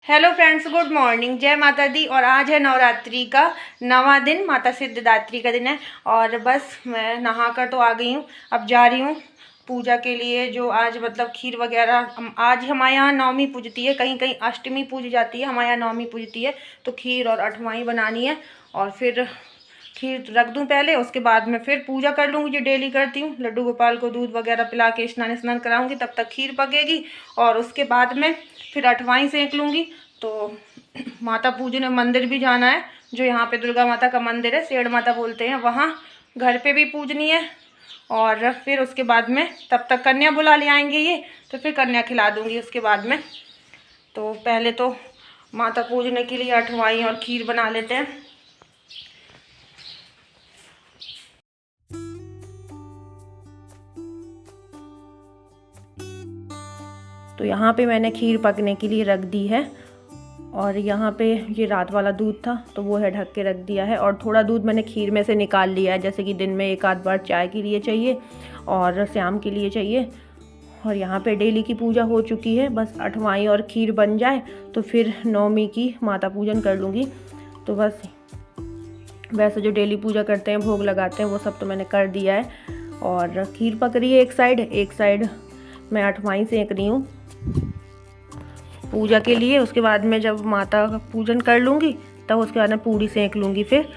Hello friends, good morning, जय माता दी। और आज है नवरात्रि का 9वां दिन, माता सिद्धिदात्री का दिन है। और बस मैं नहा कर तो आ गई हूँ, अब जा रही हूँ पूजा के लिए। जो आज मतलब खीर वगैरह, आज हमारे यहाँ नवमी पूजती है, कहीं कहीं अष्टमी पूजी जाती है, हमारे यहाँ नवमी पूजती है। तो खीर और अठवाई बनानी है और फिर खीर रख दूँ पहले, उसके बाद में फिर पूजा कर लूँगी जो डेली करती हूँ। लड्डू गोपाल को दूध वगैरह पिला के स्नान कराऊँगी, तब तक खीर पकेगी और उसके बाद में फिर अठवाई सेंक लूँगी। तो माता पूजने मंदिर भी जाना है, जो यहाँ पे दुर्गा माता का मंदिर है, सेठ माता बोलते हैं, वहाँ घर पे भी पूजनी है। और फिर उसके बाद में तब तक कन्या बुला ले आएंगे ये, तो फिर कन्या खिला दूँगी उसके बाद में। तो पहले तो माता पूजने के लिए अठवाई और खीर बना लेते हैं। तो यहाँ पे मैंने खीर पकने के लिए रख दी है और यहाँ पे ये रात वाला दूध था तो वो है ढक के रख दिया है। और थोड़ा दूध मैंने खीर में से निकाल लिया है, जैसे कि दिन में एक आध बार चाय के लिए चाहिए और शाम के लिए चाहिए। और यहाँ पे डेली की पूजा हो चुकी है, बस अठवाई और खीर बन जाए तो फिर नवमी की माता पूजन कर लूँगी। तो बस वैसे जो डेली पूजा करते हैं, भोग लगाते हैं, वो सब तो मैंने कर दिया है। और खीर पक रही है एक साइड मैं अठवाई सेंक रही हूँ पूजा के लिए। उसके बाद में जब माता का पूजन कर लूँगी तब उसके बाद में पूड़ी सेंक लूँगी फिर।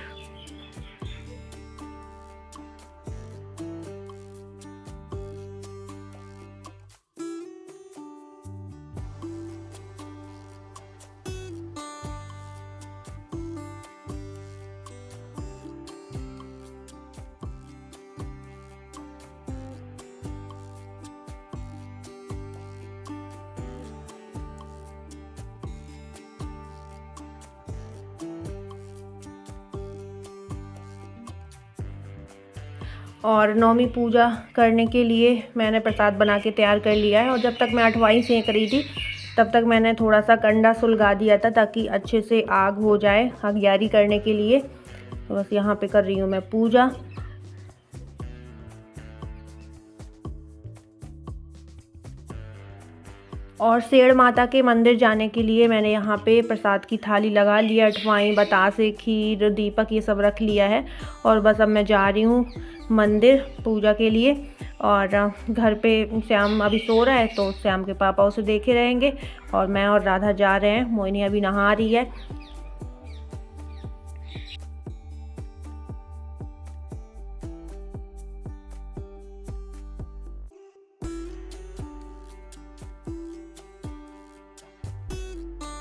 और नवमी पूजा करने के लिए मैंने प्रसाद बना के तैयार कर लिया है। और जब तक मैं अठवाई सेंक रही थी तब तक मैंने थोड़ा सा कंडा सुलगा दिया था ताकि अच्छे से आग हो जाए अगियारी करने के लिए। तो बस यहाँ पे कर रही हूँ मैं पूजा। और सेठ माता के मंदिर जाने के लिए मैंने यहाँ पे प्रसाद की थाली लगा लिया, अठवाई, बतासे, खीर, दीपक, ये सब रख लिया है। और बस अब मैं जा रही हूँ मंदिर पूजा के लिए। और घर पे श्याम अभी सो रहा है तो श्याम के पापा उसे देखे रहेंगे। और मैं और राधा जा रहे हैं, मोहिनी अभी नहा रही है।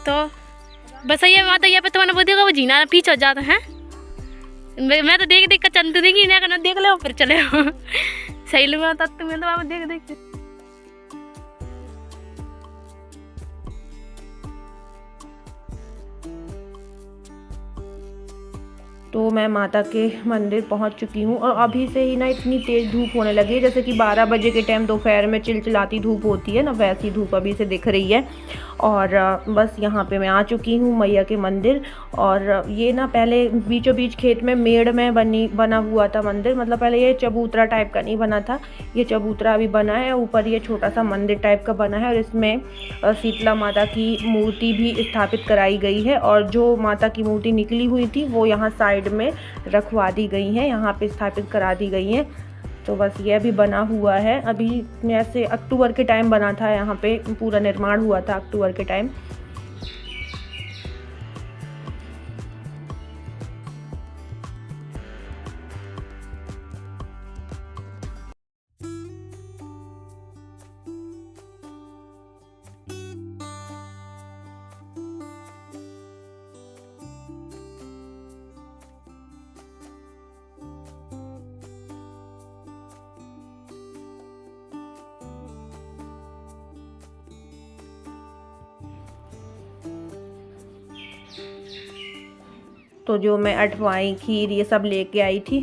तो बस ये बात है, यहाँ पे तुम्हारा वो देखो, वो जीना पीछे हो जाता है। मैं तो देख देख कर चलती थी कि इन्हें करना, देख लो फिर चले सही लगा तब मैं तो देख देख। तो मैं माता के मंदिर पहुंच चुकी हूं और अभी से ही ना इतनी तेज़ धूप होने लगी है, जैसे कि 12 बजे के टाइम दोपहर में चिलचिलाती धूप होती है ना, वैसी धूप अभी से दिख रही है। और बस यहाँ पे मैं आ चुकी हूँ मैया के मंदिर। और ये ना पहले बीचों बीच खेत में मेड़ में बना हुआ था मंदिर, मतलब पहले ये चबूतरा टाइप का नहीं बना था, ये चबूतरा अभी बना है। ऊपर ये छोटा सा मंदिर टाइप का बना है और इसमें शीतला माता की मूर्ति भी स्थापित कराई गई है। और जो माता की मूर्ति निकली हुई थी वो यहाँ साइड में रखवा दी गई है, यहाँ पे स्थापित करा दी गई हैं। तो बस ये अभी बना हुआ है, अभी ऐसे अक्टूबर के टाइम बना था, यहाँ पे पूरा निर्माण हुआ था अक्टूबर के टाइम। तो जो मैं अठवाई, खीर, ये सब लेके आई थी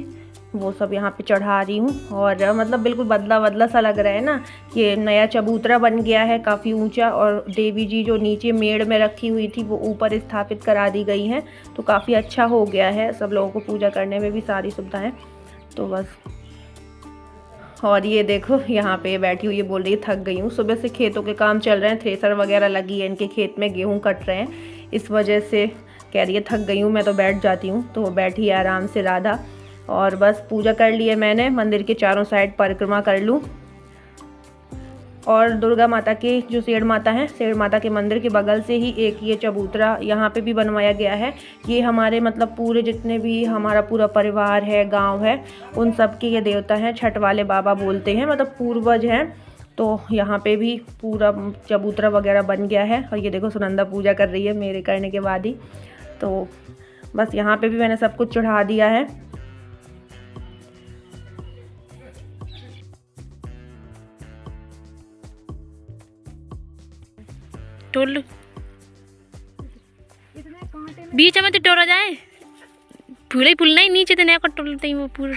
वो सब यहाँ पे चढ़ा रही हूँ। और मतलब बिल्कुल बदला बदला सा लग रहा है ना, ये नया चबूतरा बन गया है काफ़ी ऊंचा। और देवी जी जो नीचे मेड़ में रखी हुई थी वो ऊपर स्थापित करा दी गई हैं, तो काफ़ी अच्छा हो गया है, सब लोगों को पूजा करने में भी सारी सुविधाएं। तो बस और ये देखो यहाँ पे बैठी हुई है, बोल रही है थक गई हूँ। सुबह से खेतों के काम चल रहे हैं, थ्रेसर वगैरह लगी है इनके खेत में, गेहूँ कट रहे हैं, इस वजह से कह रही है थक गई हूँ, मैं तो बैठ जाती हूँ। तो बैठी है आराम से राधा। और बस पूजा कर ली है मैंने, मंदिर के चारों साइड परिक्रमा कर लूँ। और दुर्गा माता के जो सेठ माता हैं, सेठ माता के मंदिर के बगल से ही एक ये चबूतरा यहाँ पे भी बनवाया गया है। ये हमारे मतलब पूरे जितने भी हमारा पूरा परिवार है, गांव है, उन सब के ये देवता हैं, छठ वाले बाबा बोलते हैं, मतलब पूर्वज हैं। तो यहाँ पे भी पूरा चबूतरा वगैरह बन गया है। और ये देखो सुनंदा पूजा कर रही है मेरे करने के बाद ही। तो बस यहाँ पे भी मैंने सब कुछ चढ़ा दिया है। टोल बीच में तो टोरा जाए, फूल ही फूल नहीं, नीचे तो नहीं कर टोलते वो पूरा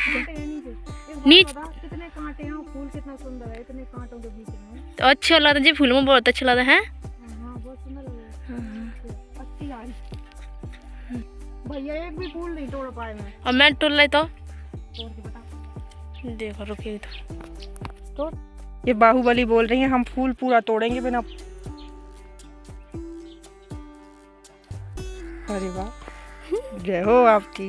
नीचे। कितने कांटे हैं, फूल कितना सुंदर है, इतने कांटों के बीच में। तो अच्छा लगा जी, फूल में बहुत अच्छा लगा है। हाँ बहुत सुंदर लग रहा है। अच्छी आ रही भैया, एक भी फूल नहीं तोड़ पाए मैं। और मैं टोल रही तो तोड़ के बता, देखो रुकिए तो ये बाहुबली बोल रही है हम फूल पूरा तोड़ेंगे बिना। अरे वाह, जय हो आपकी।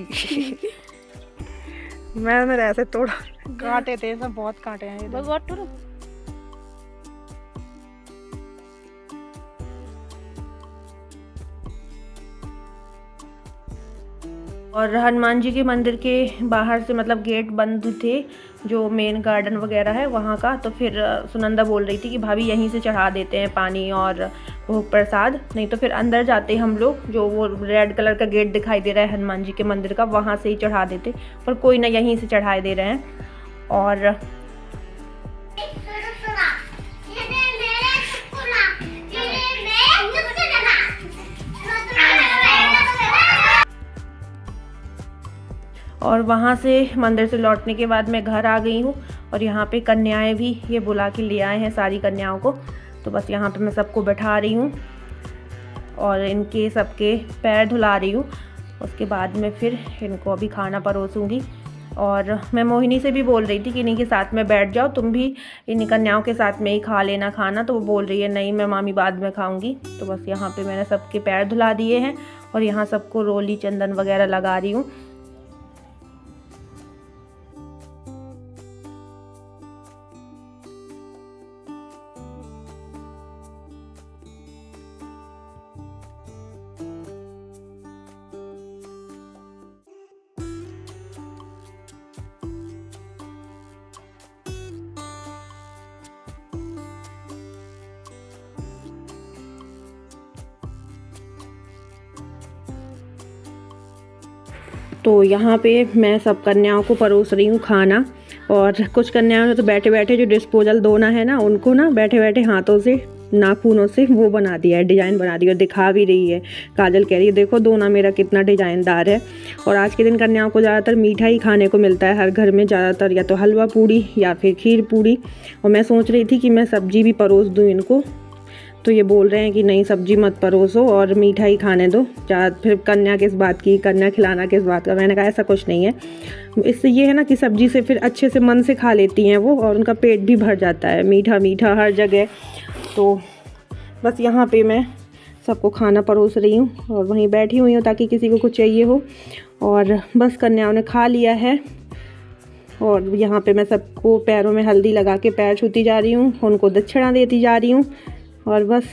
मैंने ऐसे तोड़ा, कांटे थे सब, बहुत कांटे हैं बस बहुत टोलो। और हनुमान जी के मंदिर के बाहर से मतलब गेट बंद थे, जो मेन गार्डन वगैरह है वहाँ का। तो फिर सुनंदा बोल रही थी कि भाभी यहीं से चढ़ा देते हैं पानी और भोग प्रसाद, नहीं तो फिर अंदर जाते हम लोग, जो वो रेड कलर का गेट दिखाई दे रहा है हनुमान जी के मंदिर का, वहाँ से ही चढ़ा देते। पर कोई ना, यहीं से चढ़ाए दे रहे हैं। और वहाँ से मंदिर से लौटने के बाद मैं घर आ गई हूँ। और यहाँ पे कन्याएं भी ये बुला के ले आए हैं सारी कन्याओं को। तो बस यहाँ पे मैं सबको बैठा रही हूँ और इनके सबके पैर धुला रही हूँ। उसके बाद में फिर इनको अभी खाना परोसूँगी। और मैं मोहिनी से भी बोल रही थी कि इन्हीं के साथ में बैठ जाओ, तुम भी इन्हीं कन्याओं के साथ में ही खा लेना खाना। तो वो बोल रही है नहीं मैं मामी बाद में खाऊंगी। तो बस यहाँ पे मैंने सबके पैर धुला दिए हैं और यहाँ सबको रोली चंदन वगैरह लगा रही हूँ। तो यहाँ पे मैं सब कन्याओं को परोस रही हूँ खाना। और कुछ कन्याओं ने तो बैठे बैठे जो डिस्पोजल दोना है ना, उनको ना बैठे बैठे हाथों से, नाखूनों से वो बना दिया है, डिज़ाइन बना दिया और दिखा भी रही है। काजल कह रही है देखो दोना मेरा कितना डिज़ाइनदार है। और आज के दिन कन्याओं को ज़्यादातर मीठा ही खाने को मिलता है हर घर में, ज़्यादातर या तो हलवा पूड़ी या फिर खीर पूड़ी। और मैं सोच रही थी कि मैं सब्जी भी परोस दूँ इनको, तो ये बोल रहे हैं कि नहीं सब्जी मत परोसो और मीठा ही खाने दो। फिर कन्या किस बात की, कन्या खिलाना किस बात का। मैंने कहा ऐसा कुछ नहीं है, इससे ये है ना कि सब्जी से फिर अच्छे से मन से खा लेती हैं वो, और उनका पेट भी भर जाता है, मीठा मीठा हर जगह। तो बस यहाँ पे मैं सबको खाना परोस रही हूँ और वहीं बैठी हुई हूँ ताकि किसी को कुछ चाहिए हो। और बस कन्याओं ने खा लिया है और यहाँ पे मैं सबको पैरों में हल्दी लगा के पैर छूती जा रही हूँ, उनको दक्षिणा देती जा रही हूँ। और बस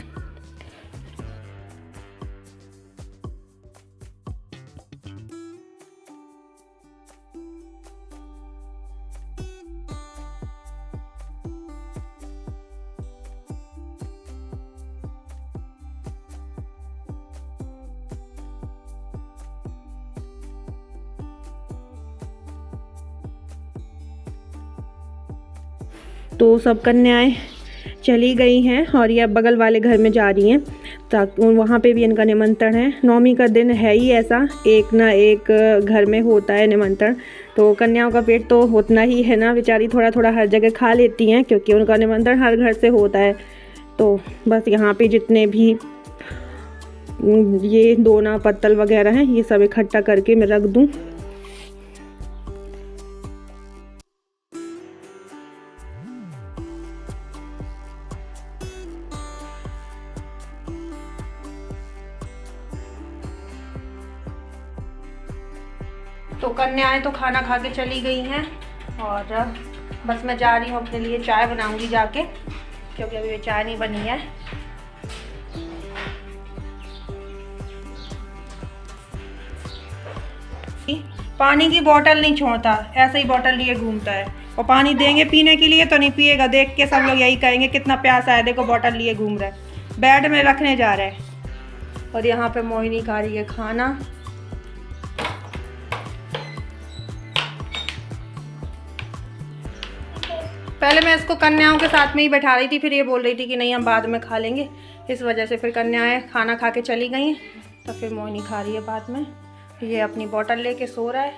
तो सब कन्याएं चली गई हैं और ये अब बगल वाले घर में जा रही हैं, ताकि वहाँ पे भी इनका निमंत्रण है। नवमी का दिन है ही ऐसा, एक ना एक घर में होता है निमंत्रण। तो कन्याओं का पेट तो उतना ही है ना, बेचारी थोड़ा थोड़ा हर जगह खा लेती हैं क्योंकि उनका निमंत्रण हर घर से होता है। तो बस यहाँ पे जितने भी ये दोना पत्तल वगैरह हैं ये सब इकट्ठा करके मैं रख दूँ। तो कन्याएं तो खाना खा के चली गई हैं और बस मैं जा रही हूँ अपने लिए चाय बनाऊंगी जाके, क्योंकि अभी चाय नहीं बनी है। पानी की बोतल नहीं छोड़ता, ऐसे ही बोतल लिए घूमता है, और पानी देंगे पीने के लिए तो नहीं पिएगा। देख के सब लोग यही कहेंगे कितना प्यासा है, देखो बोतल लिए घूम रहा है, बेड में रखने जा रहा है। और यहाँ पे मोहिनी खा रही है खाना। पहले मैं इसको कन्याओं के साथ में ही बैठा रही थी, फिर ये बोल रही थी कि नहीं हम बाद में खा लेंगे, इस वजह से फिर कन्याएं खाना खा के चली गई, तो फिर मोहिनी खा रही है बाद में। ये अपनी बोतल लेके सो रहा है।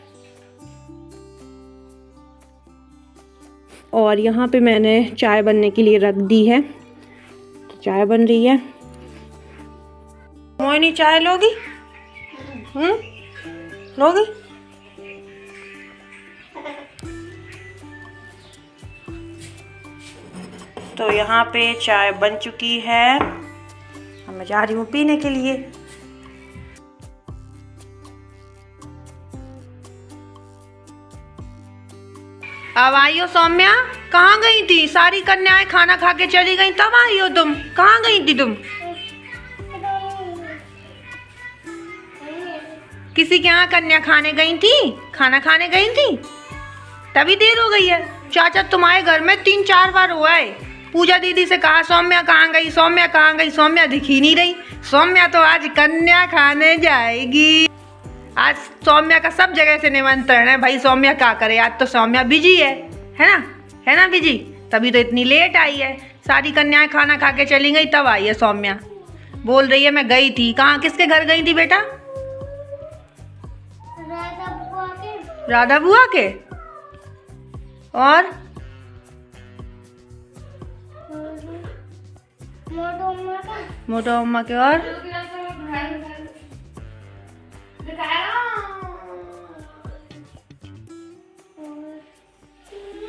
और यहाँ पे मैंने चाय बनने के लिए रख दी है, चाय बन रही है। मोहिनी चाय लोगी? लोगी? तो यहाँ पे चाय बन चुकी है, अब मैं जा रही हूँ पीने के लिए। अब आई हो सौम्या? कहाँ गई थी? सारी कन्याएं खाना खा के चली गई, तब आई हो तुम? कहाँ गई थी तुम? किसी के यहाँ कन्या खाने गई थी? खाना खाने गई थी तभी देर हो गई है। चाचा तुम्हारे घर में 3-4 बार हुआ है। पूजा दीदी से कहा सौम्या कहाँ गई, सौम्या कहाँ गई, सौम्या दिख ही नहीं रही। सौम्या तो आज कन्या खाने जाएगी। आज सौम्या का सब जगह से निमंत्रण है भाई। सौम्या क्या करे, आज तो सौम्या बिजी है ना? है ना बिजी? तभी तो इतनी लेट आई है। सारी कन्याएं खाना खा के चली गई, तब आई है सौम्या। बोल रही है मैं गई थी। कहाँ, किसके घर गई थी बेटा? राधा बुआ के। और मोटो अम्मा के। और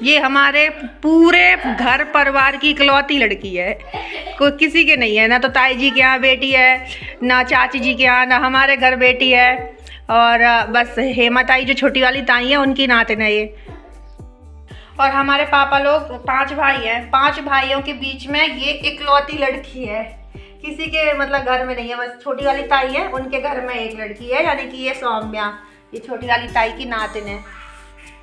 ये हमारे पूरे घर परिवार की इकलौती लड़की है, कोई किसी के नहीं है। ना तो ताई जी के यहाँ बेटी है, ना चाची जी के यहाँ, ना हमारे घर बेटी है। और बस हेमा ताई जो छोटी वाली ताई है उनकी नातिन है ये। और हमारे पापा लोग 5 भाई हैं। 5 भाइयों के बीच में ये इकलौती लड़की है, किसी के मतलब घर में नहीं है। बस छोटी वाली ताई है, उनके घर में एक लड़की है, यानी कि ये सौम्या, ये छोटी वाली ताई की नातिन है।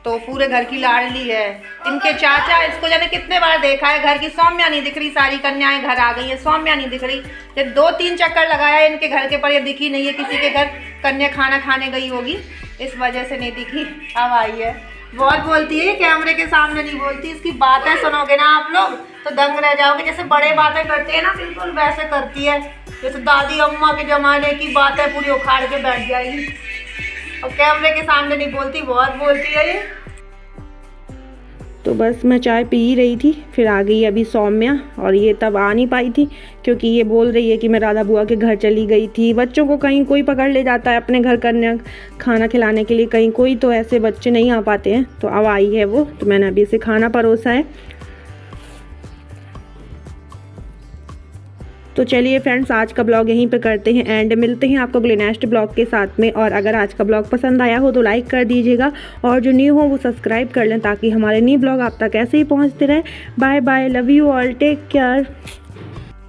तो पूरे घर की लाडली है। इनके चाचा इसको जाने कितने बार देखा है, घर की सौम्या नहीं दिख रही। सारी कन्याएं घर आ गई है, सौम्या नहीं दिख रही। ये 2-3 चक्कर लगाया इनके घर के, पर ये दिखी नहीं है। किसी के घर कन्या खाना खाने गई होगी, इस वजह से नहीं दिखी। अब आई है, बहुत बोलती है, कैमरे के सामने नहीं बोलती। इसकी बातें सुनोगे ना आप लोग तो दंग रह जाओगे। जैसे बड़े बातें करते हैं ना, बिल्कुल वैसे करती है। जैसे दादी अम्मा के ज़माने की बातें पूरी उखाड़ के बैठ जाएगी। और कैमरे के सामने नहीं बोलती, बहुत बोलती है ये। तो बस मैं चाय पी ही रही थी, फिर आ गई अभी सौम्या। और ये तब आ नहीं पाई थी क्योंकि ये बोल रही है कि मैं राधा बुआ के घर चली गई थी। बच्चों को कहीं कोई पकड़ ले जाता है अपने घर कन्या खाना खिलाने के लिए, कहीं कोई तो ऐसे बच्चे नहीं आ पाते हैं। तो अब आई है वो, तो मैंने अभी इसे खाना परोसा है। तो चलिए फ्रेंड्स, आज का ब्लॉग यहीं पे करते हैं एंड। मिलते हैं आपको अगले नेक्स्ट ब्लॉग के साथ में। और अगर आज का ब्लॉग पसंद आया हो तो लाइक कर दीजिएगा, और जो न्यू हो वो सब्सक्राइब कर लें, ताकि हमारे न्यू ब्लॉग आप तक ऐसे ही पहुंचते रहें। Bye bye, love you all, take care.